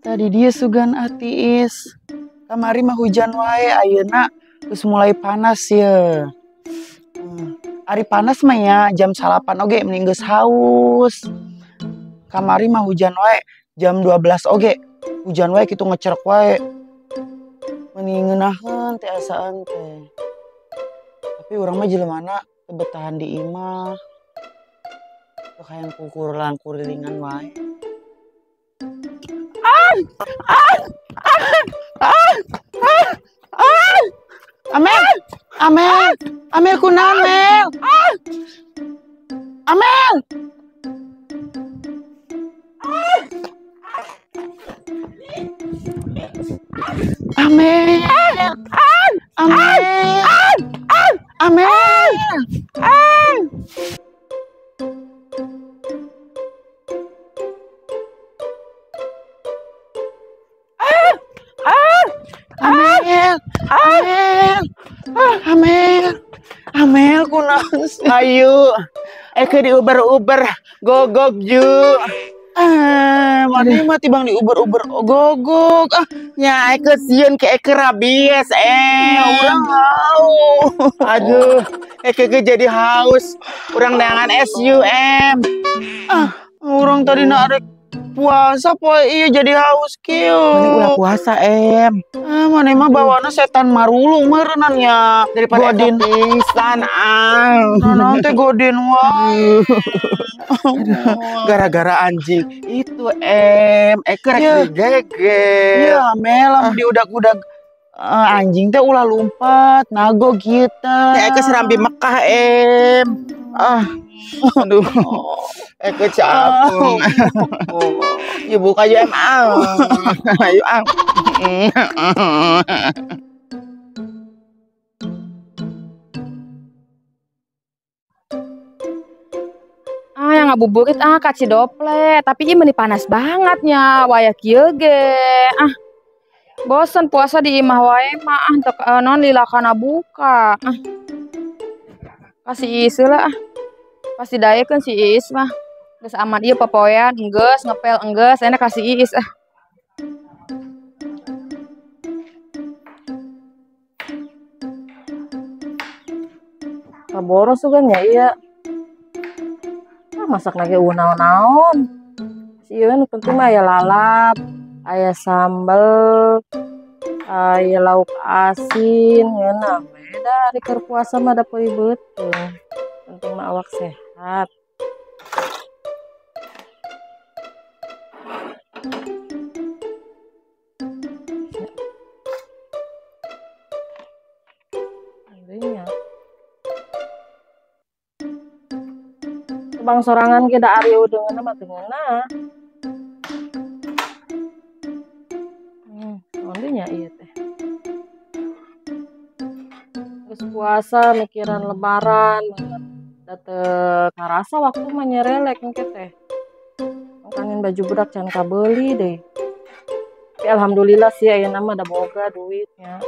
Tadi dia sugan atiis. Kamari mah hujan wae ayeuna geus mulai panas ya. Ari panas mah ya jam 8 oge mending geus haus. Kamari mah hujan wae jam 12 oge. Hujan wae kitu ngecerek wae. Mending ngeunaheun teh asaan teh. Tapi urang mah jelemana teu betahan di imah. Teu hayang kukur langkurilingan wae. Amel kunaon Mel? Amel. Amel kunaon sih? Ayo, ke di Uber gogok ju. Mani mah tibang di Uber gogok. Nya ke sieun ke rabies urang haus. Aduh, ke jadi haus. Urang neangan SUM. Urang tadi narek puasa poe iya jadi haus kieu. Mending ulah puasa mana mah bawana setan marulung meureunnan nya daripada godin pisan naon teh godin wae. Gara-gara anjing itu eker gege. Iya melam diudag-udag anjing teh ulah lumpat nago kita. Eke serambi Mekah aduh, Eke capung. Yuk buka aja ayo yang ngabuburit kaci dople tapi ini meni panas bangetnya waya kieu ge bosen puasa di imah wae mah teu non lilakana buka kasih ieu lah pasti dayekeun si Iis mah geus aman ieu popoean enggeus ngepel enggeus enak kasih Iis boros juga nya iya masak lagi naon si ieu nu penting mah aya lalap aya sambel aya lauk asin ngeunah beda ari keur puasa mah da peuli beuteung penting mah awak sehat. Bang sorangan ge da ari udeungeunna mah teu ngeunah. Onde nya ieu teh. Geus puasa mikiran lebaran da teu karasa waktu mah nyerelek engke teh. Makanin baju budak can kabeuli deui. Tapi alhamdulillah sih ayeuna mah da boga duitnya.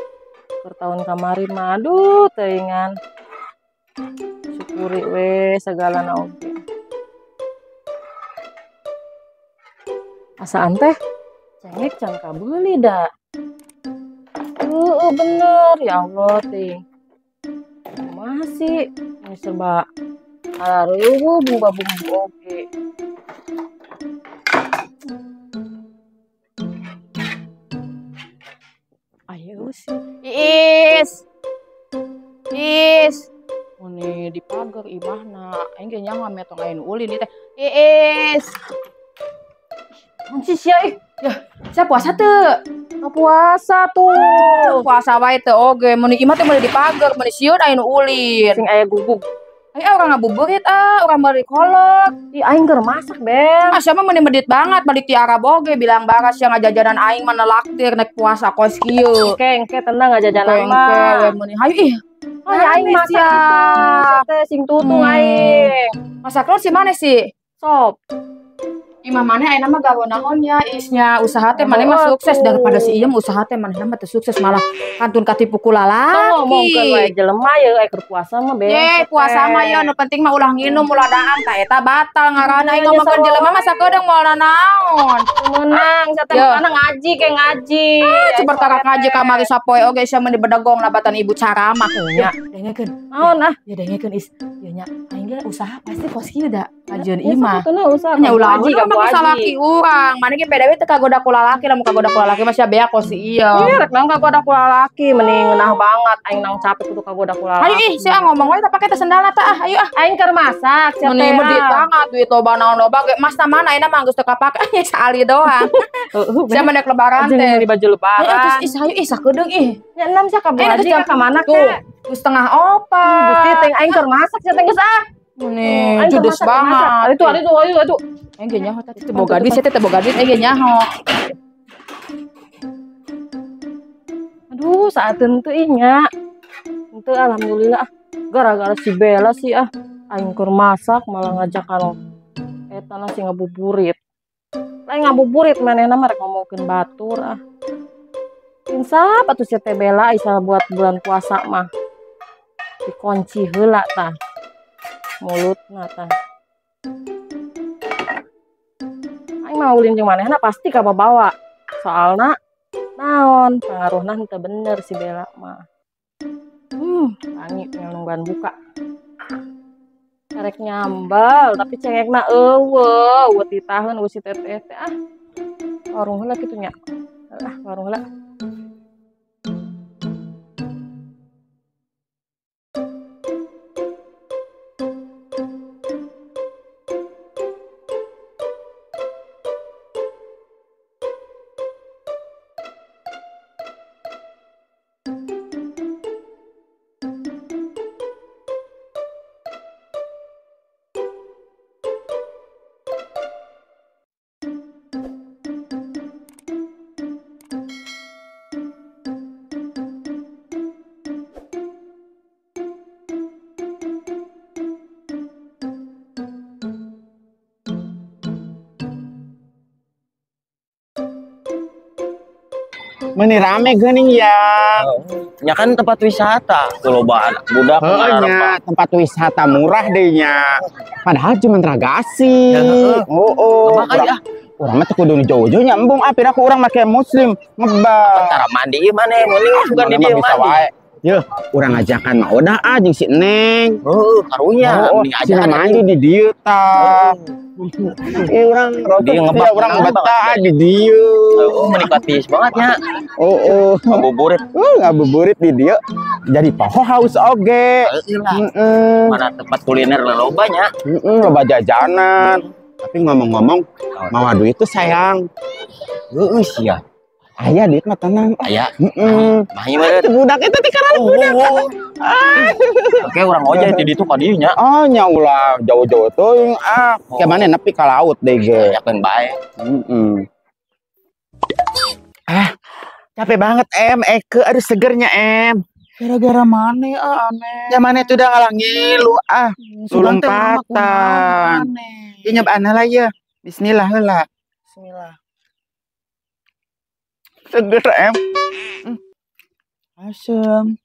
Per tahun kamari mah aduh teuingan. Syukuri we sagalana oge. Asaan teh cengek can kabeuli da. Bener ya Allah teh. Kumaha sih nu serba areueuh bumbu oge. Ayo sih. Iis. Muni di pagar imahna aing ge nyaho ame tong ayeuna ulin ieu teh. Iis. Munci sia ya, saya puasa teu? Puasa tuh. Puasa wae teu oge, mun imah teh meuli di pagar, mun sieun aya nu ulin. Sing aya guguk. Urang ngabuburit urang bari kolot. Ih aing keur masak, Bel. Sia mah meuni medit banget, balik ti Arab oge bilang baras yang ngajajanan aing mah nelaktir naik puasa kos kieu. Engke tenang ngajajanan mah. Engke meuni hayu ih. Aing masak itu. Teh sing tutung aing. Masak telur si maneh sih? Sop. Imah mana ayeuna mah gawe naonnya isnya usaha teh mana mah sukses daripada si Iem usaha teh mana mah teh sukses malah kantun katipu ku lalaki. Ngomongkeun wae jelema ye keur puasa mah beres. Ye puasa mah ye nu penting mah ulah nginum ulah daan tah eta batal ngaranna aing ngomongkeun jelema mah sakedeung moal naon. Menang sateh kana ngaji ke ngaji. Coba kakak ngaji kamari sapoe oge sia meni bedegong nabatan ibu caramah nya. Dengekeun. Naon ah? Ya dengekeun is. Ya nya aing ge usaha pasti kos kieu da kajian imah. Satuna usaha Nya ulah ngaji ka salaki urang. Mana ge PDW teh kagoda ku lalaki lamun kagoda ku lalaki mah sia bea kos si ieu. Iya rek nang kagoda ku lalaki mending ngeunah banget aing nang capek kudu kagoda ku lalaki. Ayo ih sia ngomong wae teh pake teh sendalna teh ayo ah. Aing keur masak sia teh. Meni medit banget duit loba naon loba ge mas mana ayeuna mah geus teu kapake aya saali doang. Sia mendek lebaran teh di baju lebaran. Terus is hayu ih sakedeung ih. Ya enam sia ka haji ka mana tuh. ke? Geus tengah opat. Gusti teh aing keur masak sia teh geus ah. Meni judes banget. Itu ayo. Aing ge nyaho teh teu boga duit sia teh boga duit aing ge nyaho. Aduh saateun teu nya. Henteu alhamdulillah gara-gara si Bella sih aing keur masak malah ngajakan eta nasi ngabuburit. Lain ngabuburit manehna mah rek ngomongkeun batur Insap atuh si Teh Bella isa buat bulan puasa mah. Dikunci heula tah. Mulutna tah. Aing mah ulin jeung manehna pasti ka bawa. Soalna naon pangaruhna henteu bener si Bella mah. Wangi nungguan buka. Karek nyambal tapi cengekna eueuh ditaheun ku si teteh teh warung heula kitu nya. Warung heula. Meni rame geuning ya. Nya kan tempat wisata, kelobaan budak nya tempat wisata murah deh nya. Padahal cuma Ragasi. Makanya urang mah teu kudu jauh-jauh nya embung pira ku urang make muslim ngebal. antara mandi ieu maneh mending sugan di dieu mandi. Yeuh, urang ngajakan mah udah jeung si Neng. Karunya mending aja mandi di dieu tah. Urang rotok urang betah di dieu. Menikmati banget nya. Ngabuburit. Ngabuburit di dieu. Jadi poho haus oge. Mana tempat kuliner loba nya. Loba jajanan. Tapi ngomong-ngomong, mawa duit tuh sayang. Sia. Aya duit mah tenang. Aya. Mah ieu mah budak eta teh karana budak. Oke urang ojek di ditu ka dieu nya. Nya ulah jauh-jauh teuing ke mana nepi ka laut deui ge. Yakeun bae. Capek banget Eke aduh segernya gara-gara mana aneh. Ya mana itu udah ngalang ngilu lompatan. Ieu nyobana lah ya. Bismillah heula. Bismillah. Seger asem.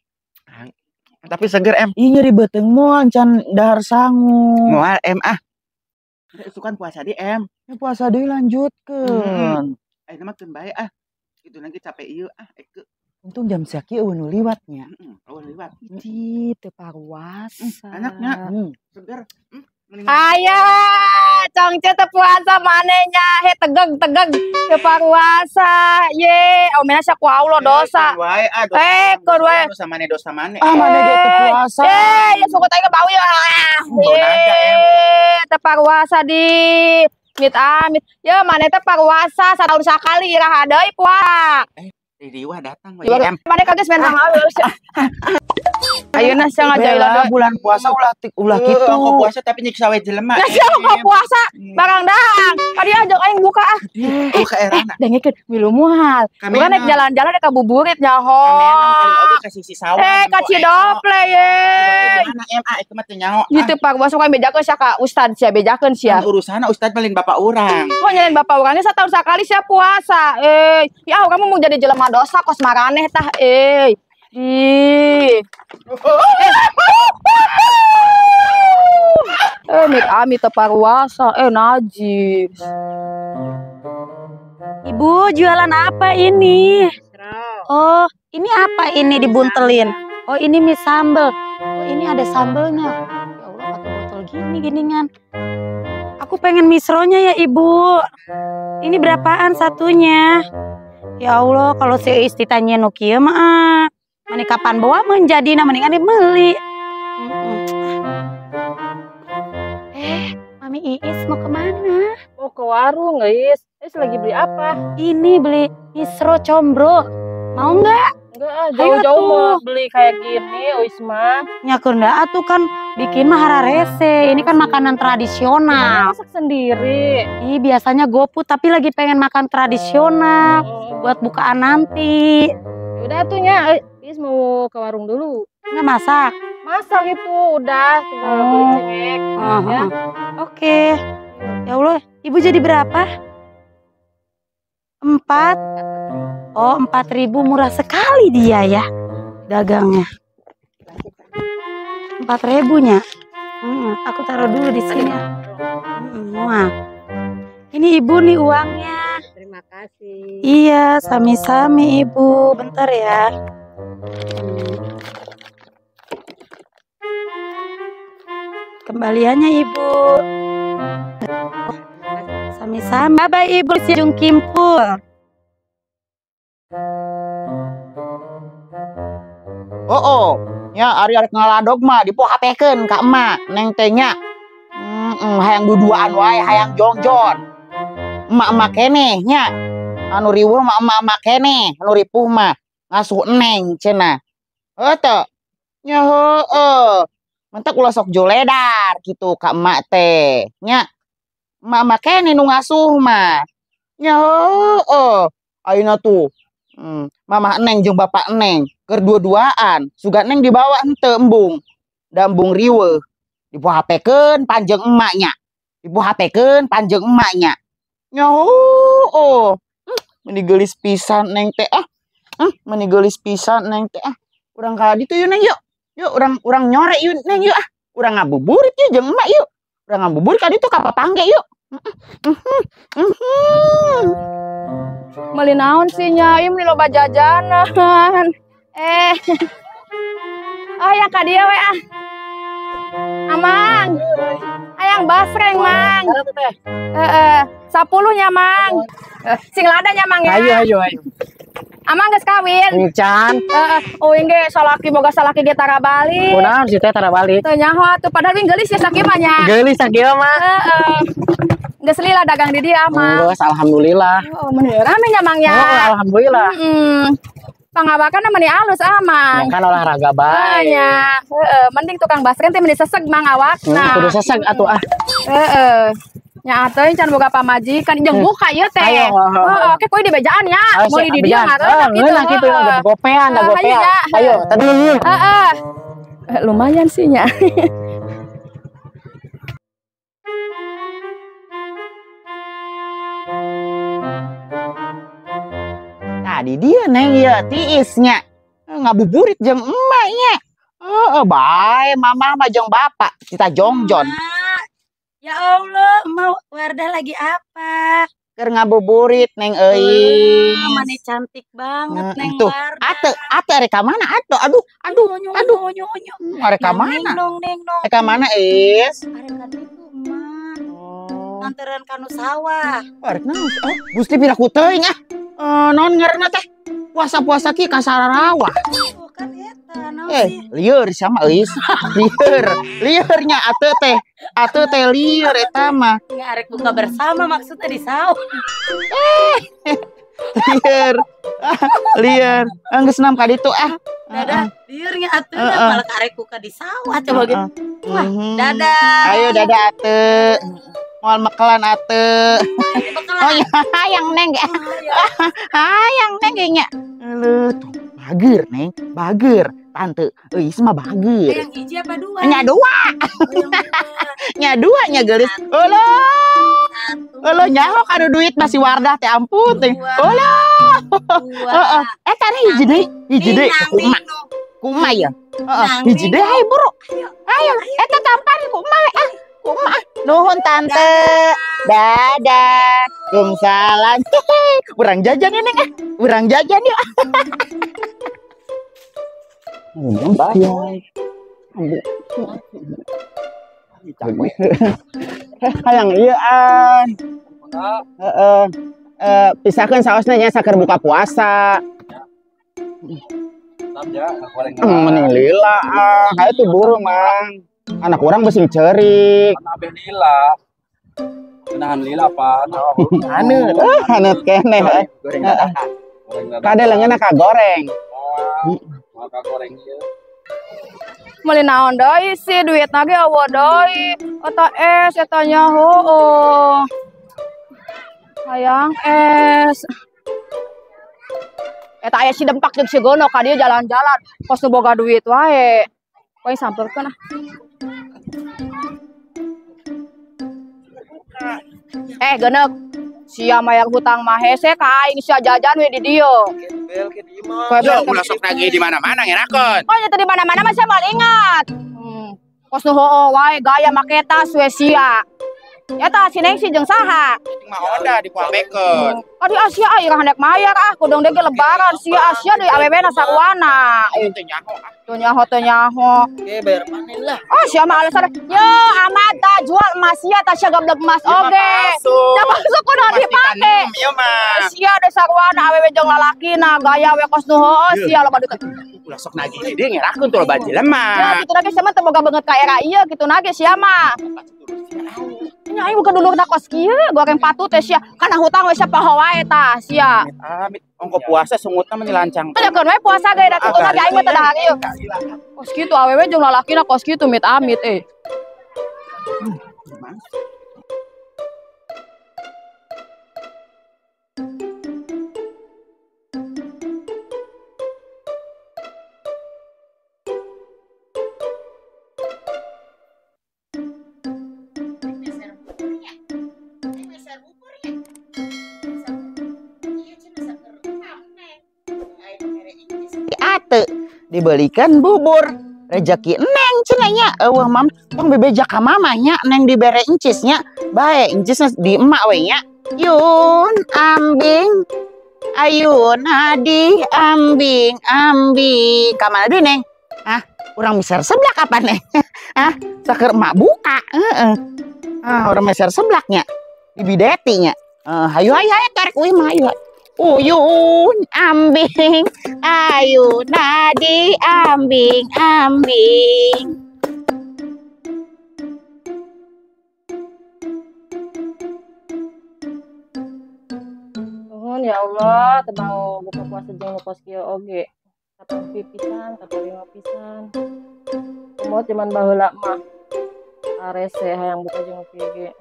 Tapi seger Ih nyeri beuteung moal can dahar sangu. Moal Sukan puasa di Ya puasa deui lanjutkeun. Ayeuna mah keun bae Itu nanti capek ieu Eke. Untung jam sakieu eueuh nu liwatnya. Eueuh liwat. Ih teu paruasa. Anaknya seger. Aya, congce teu puasa manehnya, he tegeg teu paruasa. Ye, omena sia ku Allah dosa. Keur wae. Dosa maneh dosa maneh. Maneh ge teu puasa. Ya suku teh bau ya. Teu paruasa di amit. Ya maneh teh paruasa satahun sakali iraha deui puasa. Di diwa datang Maneh kages men. Ayeuna sia ngajaila Bela bulan puasa ulah kitu. Kok puasa tapi nyiksa we jelema. Nah, sia kok puasa barang dahang. Tadi ajak aing buka ah. Buka erana. Dengekeun milu moal. Bukan naik jalan-jalan ada kabuburit nyaho. Kalian oge ka sisi sawah. Ka Cidople ye. Mana MA itu mah teu nyaho. Gitu Pak, masuk ka bejakeun sia ka Ustad sia bejakeun sia. Urusana ustad malin bapak urang. Kok nyalain bapak urangnya setahun sekali sia puasa. Ya kamu mau jadi jelema dosa kos maraneh tah. Amit teparwasa, najis. Ibu jualan apa ini? Oh, ini apa ini dibuntelin? Oh, ini mie sambel. Oh, ini ada sambelnya. Ya Allah, pakai botol gini-giningan. Aku pengen misronya ya, Ibu. Ini berapaan satunya? Ya Allah, kalau si Iis ditanya nu kieu mah mani kapan bawa menjadi mendingan dibeli. Mami Iis mau kemana? Mau ke warung, guys. Lagi beli apa? Ini beli misro combro. Mau nggak? Enggak, jauh-jauh mau beli kayak gini, Wisma. Nyakunda atuh kan bikin mah hararese. Ini kan makanan tradisional. Masak sendiri. Ih, biasanya GoFood tapi lagi pengen makan tradisional buat bukaan nanti. Udah tuh nya, Is mau ke warung dulu. Nggak masak? Masak itu udah, tinggal beli cengek. Ya. Oke. Ya Allah, Ibu jadi berapa? 4. Oh, 4.000 murah sekali dia ya dagangnya. 4.000-nya. Aku taruh dulu di sini. Wah. Ini Ibu nih uangnya. Terima kasih. Iya, sami-sami Ibu. Bentar ya. Kembaliannya Ibu. Sami-sami. Bye Ibu, Jung Kimpul. Ya ari ngaladog mah dipo hapekeun ka emak neng teh nya. Hayang duduaan wae, hayang jongjon. Emak-emak keneh nya. Anu riweuh mah emak-emak keneh, anu ripuh mah ngasuh neng cenah. Teu. Nya heueuh. Mentek ulah sok joledar kitu ka emak teh. Nya. Emak-emak keneh nu ngasuh mah. Nya heueuh. Ayeuna tuh Mama Neng jeung Bapak Neng keur dua-duaan, suga Neng dibawa henteu embung. Da embung riweuh. Dipu hapekeun panjeung emaknya. Dipu hapekeun panjeung emaknya. Nya meni geulis pisan Neng teh meni geulis pisan Neng teh Urang ka ditu yeuh Neng yuk. Yuk urang nyore yuk Neng yuk Urang ngabuburit yuk jeung emak yuk. Urang ngabuburit ka ditu ka papangge yuk. Meuli naon sih nya, ieu meuli loba jajanan. Aya ka dieu we ah. Amang. Hayang basreng, Mang. 10 nya, Mang. Sing lada nya, Mang ya. Ayo. Amang geus kawin. Can. Ge salaki boga salaki ge tara balik. Kunaon si teh tara balik? Teu nyaho atuh padahal geulis ya sakieu mah nya. Geulis sakieu mah. Geus lila dagang di dieu mah. Geus alhamdulillah. Oh, meuni rame nya Mang ya. Alhamdulillah. Pangabakan meuni alus Mang. Ya kan olahraga bae. Nya. Mending tukang basket teh meuni seseg Mang awakna. Kudu seseg atuh ah. Nya atuh can boga pamajikan jeung buka ieu teh. Oke kuy di bejaan nya. Mau di dieu ngareun kitu. Nah kitu gopean da gopean. Ayo tadi. Lumayan sih nya. Tadi dia Neng ya tiisnya ngabuburit jeung emaknya. Bae mama mah jeung bapak kita jongjon. Ya Allah, mau Wardah lagi apa? Keur ngabuburit Neng euy. Mane cantik banget Neng tuh. Wardah. Ate arek ka mana atuh? Aduh. Arek ka mana? Neng. Arek ka mana Is? Arek ka ditu emak. Ngantereun kanu sawah. Arek naon? Gusti pira ku teuing naon ngaranna teh? Puasa-puasa ki ka Sarawah. Kan eta naon sih? Lieur sama Eis. Liurnya atuh teh lieur eta mah. Arek buka bersama maksudnya di sawah. Lieur. Geus naam ka ditu Dadah, liurnya atuh malah karek kuka di sawah coba gitu. Wah, dadah. Ayo dadah ate. Moal mekelan ate. Oh ya, hayang neng ge. Hayang neng ge nya. Leuh, tuh bager neng, bager. Tante, euy mah bager. Yang hiji apa dua? Nya dua. Nya dua nya geulis. Eueuh nyaho kado duit masih Wardah teh ampun teh. Eueuh. Heeh. Tadi hiji deui. Kumaha ya? Heeh. Hiji deui hayu buru. Ayo, eta tampar kumaha kumaha. Nuhun tante. Dadah. Waalaikumsalam. Urang jajan ini urang jajan yuk. Hayang ieu pisahkeun saosna nya saker buka puasa. Mending lila hayu tuh buru mang. Anak orang besing cerik. Abeh lila. Nahan lila apa? Haneut keneh. Kade leungeunna kagoreng. Maka goreng ieu. Meuli naon deui sih duitna ge eueuh deui. Eta es eta nya heueuh. Hayang es. Eta aya si Dempak jeung si Gono ka dieu jalan-jalan. Kos nu boga duit wae. Poe sampeurkeun ah. Geneuk. Sia mayar hutang mah hese ka aing sia jajan we di dieu. Bel ke di imah. Yo, ulah sok nagih di mana-mana ngerakeun. Oh, nya teh di mana-mana mah sia moal ingat. Kos nu heueuh wae gaya make tas we sia. Eta si Neng si jeung saha? Cing mah Onda dipoabekeun. Ka di Asia aya handek mayar kudung dege lebaran sia Asia deui awewena saruana. Teu nyaho Teu nyaho. Oke, bayar panen lah. Sia mah alasan. Yo, amat tah jual emas sia tah sia gablek emas oge. Da masuk kudu dipake. Ieu mah. Sia deui saruana awewe jeung lalakina gaya we kos nu heueuh sia loba duit. Ulah sok nagih deui ngerakeun tuh loba jelema. Ya kitu nage sia mah teu boga beungeut ka era ieu kitu nage sia mah. Nya aing bukan dulu na kos kieu goreng patut teh sia kana hutang we sia poho wae tah sia. Amit ongko puasa sungutna mah dilancang. Teukeun we puasa ge da kitu lagi aing mah teu dahar ieu. Kos kitu awewe jeung lalakina kos kitu mit amit Ate dibelikan bubur rezeki neng cenanya eueuh mam tong bebeja ka mamanya neng dibere encisnya bae encisna di emak we nya yun ambing ayun adi ambing ka mana deui neng urang miser seblak apa neng saker emak buka urang miser seblaknya di bidetinya hayu tarik uih mah hayu uyun ambing ayu nadi ambing Nuhun ya Allah teu mau buka puasa jeung nu kos kieu oge. Katampi pisan, katalima pisan. Umut zaman baheula mah arese hayang buka jeung nu kieu ge.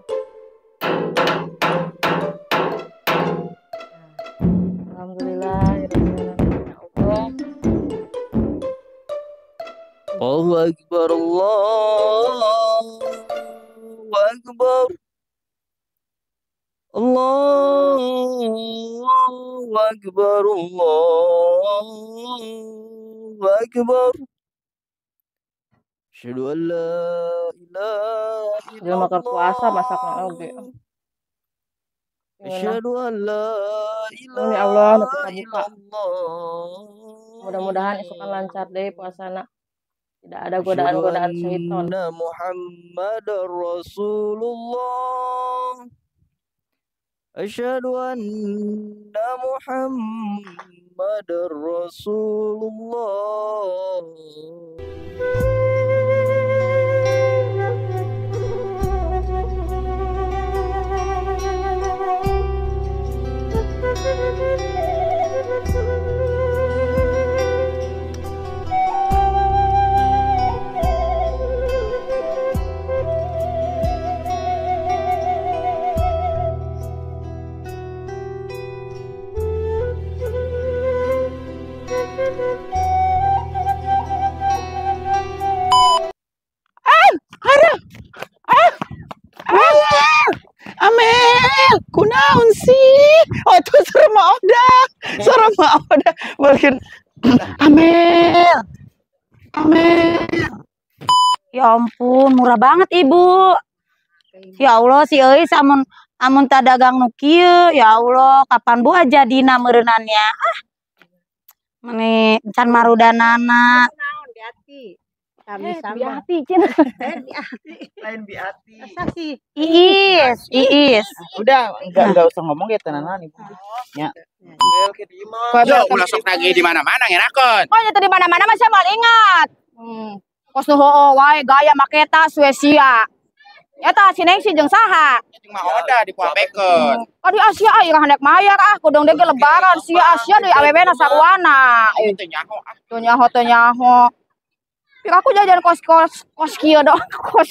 Alhamdulillah ya Allah. Allahu Akbar, Allahu Akbar, Allahu Akbar, Allahu Akbar. Asyhadu an la ilaha illallah. Dia makan puasa masakna oge. Asyhadu an la ilaha Ya Allah, nu buka. illallah. Mudah-mudahan isukan lancar deh puasana. Tidak ada godaan-godaan syaitan. Muhammadar Rasulullah. Asyhadu anna Muhammadar Rasulullah. balikin. Amel. Amel. Ya ampun, murah banget Ibu. Ya Allah si euy amun tak dagang nu kieu, ya Allah, kapan Bu aja dina meureunannya. Meni can marudanana. Kami sama. Hati cina. Lain biati. Iis. Udah, enggak usah ngomong ya tenanan Ibu. Ya. Yo, ulah sok nagih di mana-mana ngeunakkeun. Oh, nyata di mana-mana mah saya mal ingat. Kos nu heueuh wae gaya make tas Swesia. Eta si Neng si jeung saha? Cing mah oda dipoabekeun. Di Asia aya handek mayar kudung dege lebaran si Asia di awewe-na saruana. Teu nyaho ah. Teu nyaho. Pik aku jajan kos kieu dong. Kos.